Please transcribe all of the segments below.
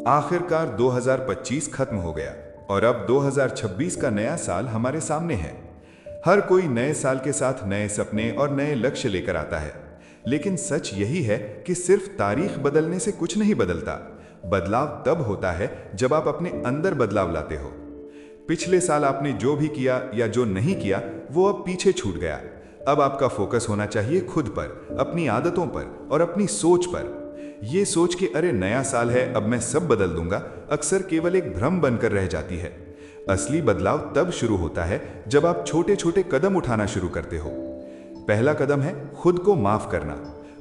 आखिरकार 2025 खत्म हो गया और अब 2026 का नया साल हमारे सामने है। हर कोई नए साल के साथ नए सपने और नए लक्ष्य लेकर आता है, लेकिन सच यही है कि सिर्फ तारीख बदलने से कुछ नहीं बदलता। बदलाव तब होता है जब आप अपने अंदर बदलाव लाते हो। पिछले साल आपने जो भी किया या जो नहीं किया वो अब पीछे छूट गया। अब आपका फोकस होना चाहिए खुद पर, अपनी आदतों पर और अपनी सोच पर। ये सोच कि अरे नया साल है, अब मैं सब बदल दूंगा, अक्सर केवल एक भ्रम बनकर रह जाती है। असली बदलाव तब शुरू होता है जब आप छोटे छोटे कदम उठाना शुरू करते हो। पहला कदम है खुद को माफ करना।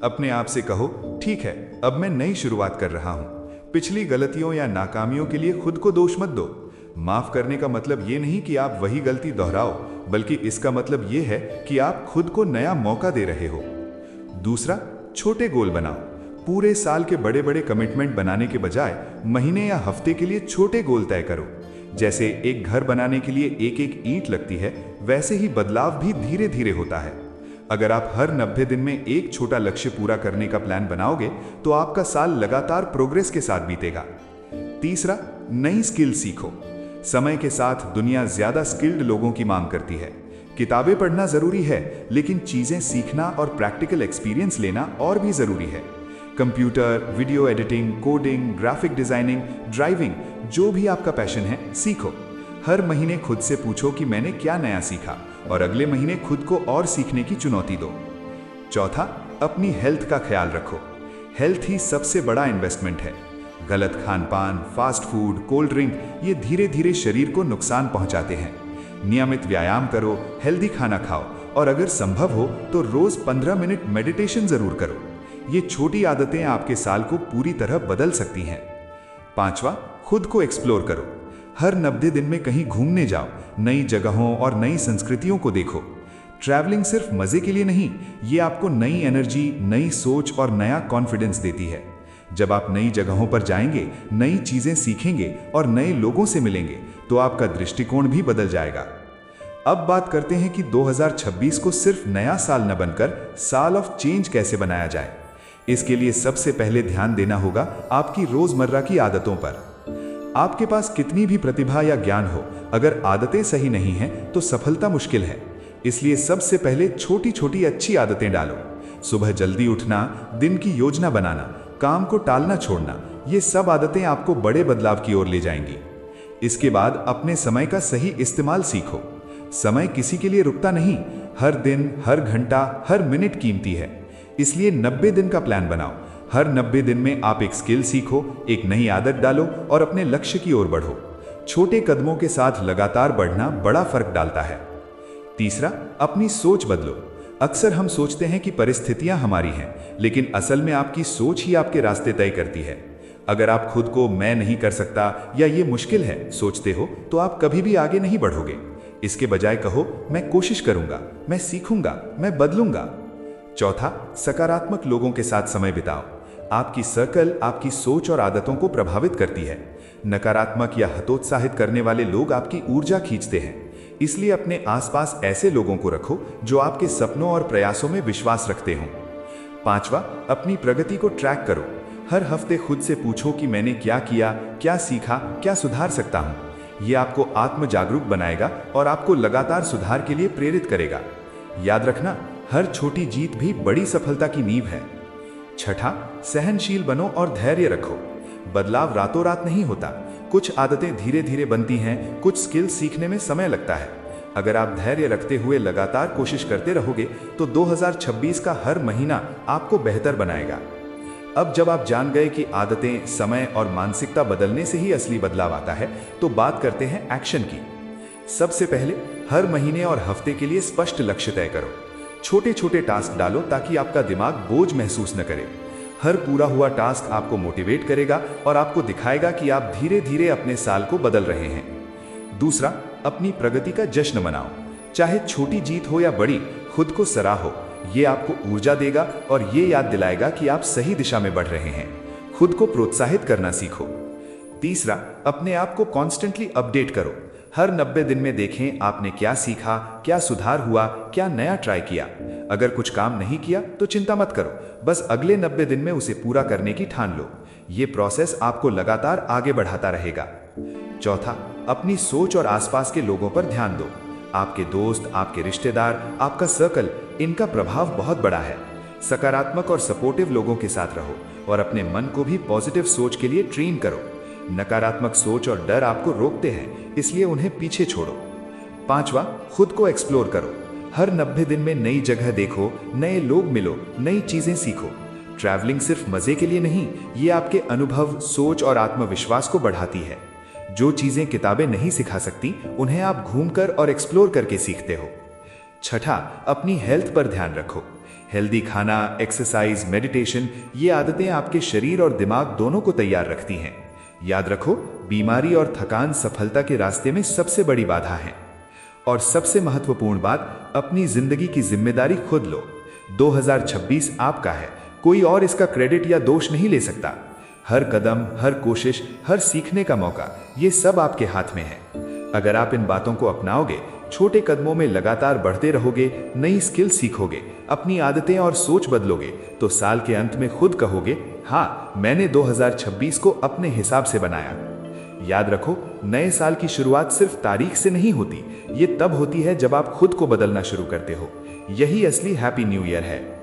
अपने आप से कहो, ठीक है, अब मैं नई शुरुआत कर रहा हूं। पिछली गलतियों या नाकामियों के लिए खुद को दोष मत दो। माफ करने का मतलब ये नहीं कि आप वही गलती दोहराओ, बल्कि इसका मतलब ये है कि आप खुद को नया मौका दे रहे हो। दूसरा, छोटे गोल बनाओ। पूरे साल के बड़े बड़े कमिटमेंट बनाने के बजाय महीने या हफ्ते के लिए छोटे गोल तय करो। जैसे एक घर बनाने के लिए एक एक ईंट लगती है, वैसे ही बदलाव भी धीरे धीरे होता है। अगर आप हर 90 दिन में एक छोटा लक्ष्य पूरा करने का प्लान बनाओगे तो आपका साल लगातार प्रोग्रेस के साथ बीतेगा। तीसरा, नई स्किल सीखो। समय के साथ दुनिया ज्यादा स्किल्ड लोगों की मांग करती है। किताबें पढ़ना जरूरी है, लेकिन चीजें सीखना और प्रैक्टिकल एक्सपीरियंस लेना और भी जरूरी है। Computer, video editing, coding, graphic designing, driving, जो भी आपका पैशन है, सीखो। हर महीने खुद से पूछो कि मैंने क्या नया सीखा, और अगले महीने खुद को और सीखने की चुनौती दो। चौथा, अपनी हेल्थ का ख्याल रखो। हेल्थ ही सबसे बड़ा इन्वेस्टमेंट है। गलत खान पान, फास्ट फूड, कोल्ड ड्रिंक, ये धीरे धीरे शरीर को नुकसान पहुंचाते हैं। नियमित व्यायाम करो, हेल्दी खाना खाओ, और अगर संभव हो तो रोज 15 मिनट मेडिटेशन जरूर करो। ये छोटी आदतें आपके साल को पूरी तरह बदल सकती हैं। पांचवा, खुद को एक्सप्लोर करो। हर 90 दिन में कहीं घूमने जाओ, नई जगहों और नई संस्कृतियों को देखो। ट्रैवलिंग सिर्फ मजे के लिए नहीं, ये आपको नई एनर्जी, नई सोच और नया कॉन्फिडेंस देती है। जब आप नई जगहों पर जाएंगे, नई चीजें सीखेंगे और नए लोगों से मिलेंगे, तो आपका दृष्टिकोण भी बदल जाएगा। अब बात करते हैं कि 2026 को सिर्फ नया साल न बनकर साल ऑफ चेंज कैसे बनाया जाए। इसके लिए सबसे पहले ध्यान देना होगा आपकी रोजमर्रा की आदतों पर। आपके पास कितनी भी प्रतिभा या ज्ञान हो, अगर आदतें सही नहीं हैं तो सफलता मुश्किल है। इसलिए सबसे पहले छोटी छोटी अच्छी आदतें डालो। सुबह जल्दी उठना, दिन की योजना बनाना, काम को टालना छोड़ना, ये सब आदतें आपको बड़े बदलाव की ओर ले जाएंगी। इसके बाद अपने समय का सही इस्तेमाल सीखो। समय किसी के लिए रुकता नहीं। हर दिन, हर घंटा, हर मिनट कीमती है। इसलिए 90 दिन का प्लान बनाओ। हर 90 दिन में आप एक स्किल सीखो, एक नई आदत डालो और अपने लक्ष्य की ओर बढ़ो। छोटे कदमों के साथ लगातार बढ़ना बड़ा फर्क डालता है। तीसरा, अपनी सोच बदलो। अक्सर हम सोचते हैं कि परिस्थितियां हमारी हैं, लेकिन असल में आपकी सोच ही आपके रास्ते तय करती है। अगर आप खुद को मैं नहीं कर सकता या ये मुश्किल है सोचते हो, तो आप कभी भी आगे नहीं बढ़ोगे। इसके बजाय कहो, मैं कोशिश करूंगा, मैं सीखूंगा, मैं बदलूंगा। चौथा, सकारात्मक लोगों के साथ समय बिताओ। आपकी सर्कल आपकी सोच और आदतों को प्रभावित करती है। नकारात्मक या हतोत्साहित करने वाले लोग आपकी ऊर्जा खींचते हैं। इसलिए अपने आसपास ऐसे लोगों को रखो जो आपके सपनों और प्रयासों में विश्वास रखते हों। पांचवा, अपनी प्रगति को ट्रैक करो। हर हफ्ते खुद से पूछो कि मैंने क्या किया, क्या सीखा, क्या सुधार सकता हूं। यह आपको आत्म जागरूक बनाएगा और आपको लगातार सुधार के लिए प्रेरित करेगा। याद रखना, हर छोटी जीत भी बड़ी सफलता की नींव है। छठा, सहनशील बनो और धैर्य रखो। बदलाव रातों रात नहीं होता। कुछ आदतें धीरे धीरे बनती हैं, कुछ स्किल सीखने में समय लगता है। अगर आप धैर्य रखते हुए लगातार कोशिश करते रहोगे तो 2026 का हर महीना आपको बेहतर बनाएगा। अब जब आप जान गए कि आदतें, समय और मानसिकता बदलने से ही असली बदलाव आता है, तो बात करते हैं एक्शन की। सबसे पहले हर महीने और हफ्ते के लिए स्पष्ट लक्ष्य तय करो। छोटे छोटे टास्क डालो ताकि आपका दिमाग बोझ महसूस न करे। हर पूरा हुआ टास्क आपको मोटिवेट करेगा और आपको दिखाएगा कि आप धीरे धीरे अपने साल को बदल रहे हैं। दूसरा, अपनी प्रगति का जश्न मनाओ। चाहे छोटी जीत हो या बड़ी, खुद को सराहो। ये आपको ऊर्जा देगा और ये याद दिलाएगा कि आप सही दिशा में बढ़ रहे हैं। खुद को प्रोत्साहित करना सीखो। तीसरा, अपने आप को कॉन्स्टेंटली अपडेट करो। हर 90 दिन में देखें आपने क्या सीखा, क्या सुधार हुआ, क्या नया ट्राई किया। अगर कुछ काम नहीं किया तो चिंता मत करो, बस अगले 90 दिन में उसे पूरा करने की ठान लो। ये प्रोसेस आपको लगातार आगे बढ़ाता रहेगा। चौथा, अपनी सोच और आसपास के लोगों पर ध्यान दो। आपके दोस्त, आपके रिश्तेदार, आपका सर्कल, इनका प्रभाव बहुत बड़ा है। सकारात्मक और सपोर्टिव लोगों के साथ रहो और अपने मन को भी पॉजिटिव सोच के लिए ट्रेन करो। नकारात्मक सोच और डर आपको रोकते हैं, इसलिए उन्हें पीछे छोड़ो। पांचवा, खुद को एक्सप्लोर करो। हर 90 दिन में नई जगह देखो, नए लोग मिलो, नई चीजें सीखो। ट्रैवलिंग सिर्फ मजे के लिए नहीं, ये आपके अनुभव, सोच और आत्मविश्वास को बढ़ाती है। जो चीजें किताबें नहीं सिखा सकती, उन्हें आप घूमकर और एक्सप्लोर करके सीखते हो। छठा, अपनी हेल्थ पर ध्यान रखो। हेल्दी खाना, एक्सरसाइज, मेडिटेशन, ये आदतें आपके शरीर और दिमाग दोनों को तैयार रखती हैं। याद रखो, बीमारी और थकान सफलता के रास्ते में सबसे बड़ी बाधा है। और सबसे महत्वपूर्ण बात, अपनी जिंदगी की जिम्मेदारी खुद लो। 2026 आपका है, कोई और इसका क्रेडिट या दोष नहीं ले सकता। हर कदम, हर कोशिश, हर सीखने का मौका, ये सब आपके हाथ में है। अगर आप इन बातों को अपनाओगे, छोटे कदमों में लगातार बढ़ते रहोगे, नई स्किल सीखोगे, अपनी आदतें और सोच बदलोगे, तो साल के अंत में खुद कहोगे, हाँ, मैंने 2026 को अपने हिसाब से बनाया। याद रखो, नए साल की शुरुआत सिर्फ तारीख से नहीं होती, ये तब होती है जब आप खुद को बदलना शुरू करते हो। यही असली हैप्पी न्यू ईयर है।